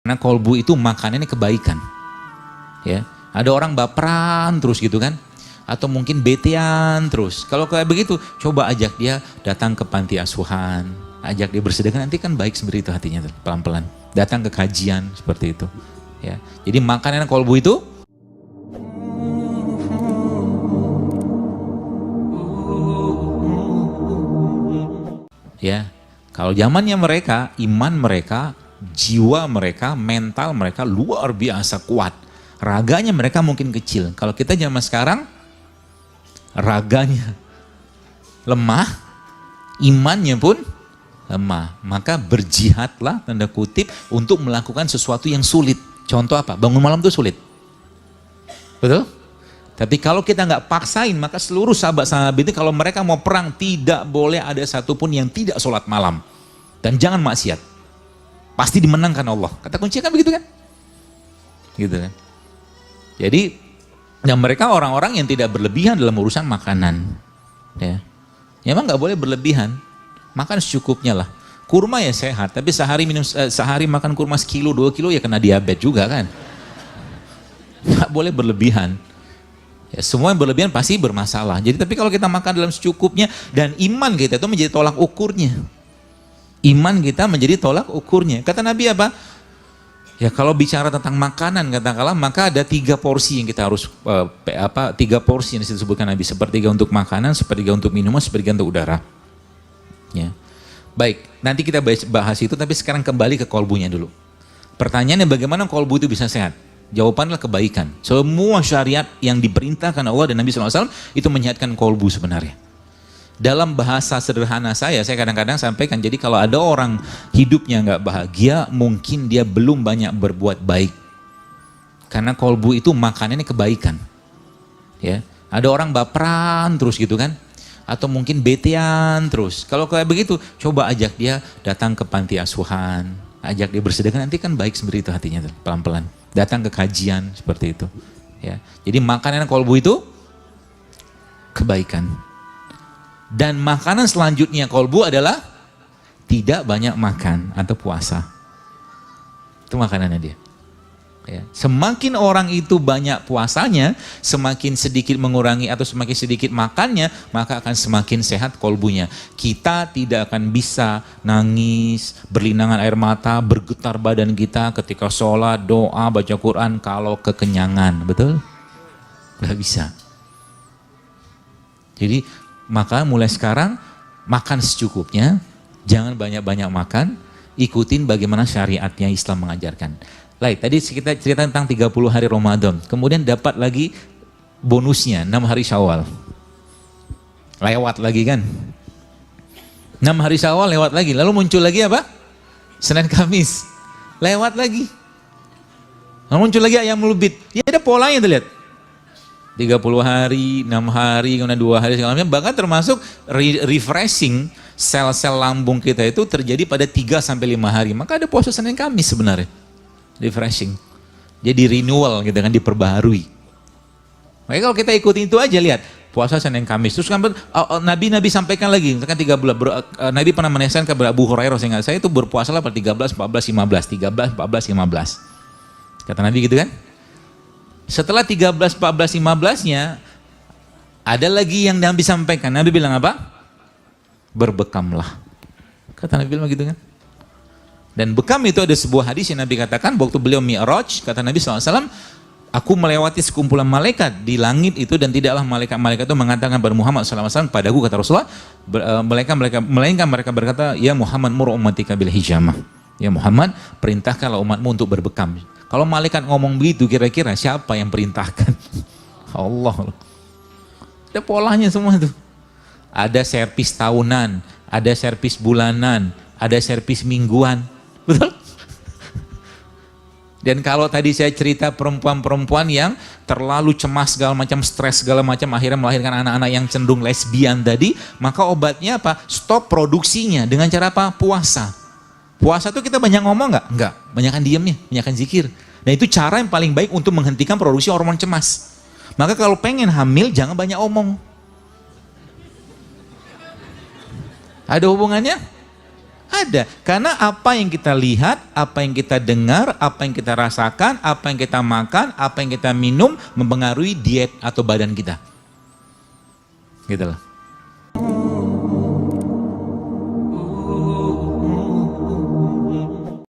Karena kolbu itu makanannya kebaikan. Ya, ada orang baperan terus gitu kan, atau mungkin betean terus. Kalau kayak begitu, coba ajak dia datang ke panti asuhan, ajak dia bersedekah, nanti kan baik seperti itu hatinya pelan-pelan. Datang ke kajian seperti itu. Ya, jadi makanan kolbu itu ya, kalau zamannya mereka, iman mereka, jiwa mereka, mental mereka luar biasa kuat. Raganya mereka mungkin kecil. Kalau kita zaman sekarang, raganya lemah, imannya pun lemah. Maka berjihadlah, tanda kutip, untuk melakukan sesuatu yang sulit. Contoh apa? Bangun malam itu sulit. Betul? Tapi kalau kita nggak paksain, maka seluruh sahabat-sahabat itu kalau mereka mau perang, tidak boleh ada satupun yang tidak sholat malam. Dan jangan maksiat. Pasti dimenangkan Allah. Kata kuncinya kan begitu kan? Gitu kan. Jadi, dan mereka orang-orang yang tidak berlebihan dalam urusan makanan. Ya, memang nggak boleh berlebihan. Makan secukupnya lah. Kurma ya sehat, tapi sehari makan kurma sekilo, 2 kilo ya kena diabetes juga kan. Nggak boleh berlebihan. Ya, semua yang berlebihan pasti bermasalah. Jadi tapi kalau kita makan dalam secukupnya dan iman kita itu menjadi tolak ukurnya. Iman kita menjadi tolak ukurnya. Kata Nabi apa? Ya kalau bicara tentang makanan katakanlah, maka ada 3 porsi yang kita harus 3 porsi yang disebutkan Nabi. Sepertiga untuk makanan, sepertiga untuk minuman, sepertiga untuk udara. Ya. Baik, nanti kita bahas itu, tapi sekarang kembali ke kolbunya dulu. Pertanyaannya bagaimana kolbu itu bisa sehat? Jawabannya kebaikan. Semua syariat yang diperintahkan Allah dan Nabi SAW itu menyehatkan kolbu sebenarnya. Dalam bahasa sederhana saya kadang-kadang sampaikan, jadi kalau ada orang hidupnya nggak bahagia, mungkin dia belum banyak berbuat baik. Karena kolbu itu makanannya kebaikan. Ya, ada orang baperan terus gitu kan, atau mungkin betean terus. Kalau kayak begitu, coba ajak dia datang ke panti asuhan, ajak dia bersedekah, nanti kan baik seperti itu hatinya pelan-pelan. Datang ke kajian seperti itu. Ya, jadi makanan kolbu itu kebaikan. Dan makanan selanjutnya kolbu adalah tidak banyak makan atau puasa. Itu makanannya dia. Ya. Semakin orang itu banyak puasanya, semakin sedikit mengurangi atau semakin sedikit makannya, maka akan semakin sehat kolbunya. Kita tidak akan bisa nangis, berlinangan air mata, bergetar badan kita ketika sholat, doa, baca Quran kalau kekenyangan. Betul? Gak bisa. Jadi maka mulai sekarang makan secukupnya, jangan banyak-banyak makan, ikutin bagaimana syariatnya Islam mengajarkan. Baik, tadi kita cerita tentang 30 hari Ramadan, kemudian dapat lagi bonusnya 6 hari Syawal. Lewat lagi kan? 6 hari Syawal lewat lagi, lalu muncul lagi apa? Senin Kamis, lewat lagi. Lalu muncul lagi Ayyamul Bid, ya ada polanya tuh lihat. 30 hari, 6 hari, kemudian 2 hari, segala macam. Bahkan termasuk refreshing sel-sel lambung kita itu terjadi pada 3-5 hari. Maka ada puasa Senin Kamis sebenarnya. Refreshing. Jadi renewal gitu kan, diperbaharui. Makanya kalau kita ikutin itu aja, lihat. Puasa Senin Kamis. Terus kan Nabi sampaikan lagi, misalkan 3 bulan. Nabi pernah menyaksikan kepada Abu Hurairah, saya itu berpuasalah pada 13, 14, 15. 13, 14, 15. Kata Nabi gitu kan. Setelah 13, 14, 15-nya, ada lagi yang Nabi sampaikan. Nabi bilang apa? Berbekamlah. Kata Nabi bilang gitu kan. Dan bekam itu ada sebuah hadis yang Nabi katakan, waktu beliau Mi'raj, kata Nabi SAW, aku melewati sekumpulan malaikat di langit itu, dan tidaklah malaikat-malaikat itu mengatakan kepada Muhammad SAW, padaku kata Rasulullah, melainkan mereka berkata, ya Muhammad mur ummatika bil hijamah. Ya Muhammad, perintahkanlah umatmu untuk berbekam. Kalau malaikat ngomong begitu, kira-kira siapa yang perintahkan? Allah. Ada polanya semua itu. Ada servis tahunan, ada servis bulanan, ada servis mingguan. Betul? Dan kalau tadi saya cerita perempuan-perempuan yang terlalu cemas segala macam, stres segala macam, akhirnya melahirkan anak-anak yang cenderung lesbian tadi, maka obatnya apa? Stop produksinya dengan cara apa? Puasa. Puasa tuh kita banyak ngomong nggak? Nggak, banyakan diamnya, banyakan zikir. Dan itu cara yang paling baik untuk menghentikan produksi hormon cemas. Maka kalau pengen hamil, jangan banyak omong. Ada hubungannya? ada. Karena apa yang kita lihat, apa yang kita dengar, apa yang kita rasakan, apa yang kita makan, apa yang kita minum mempengaruhi diet atau badan kita. Gitu loh.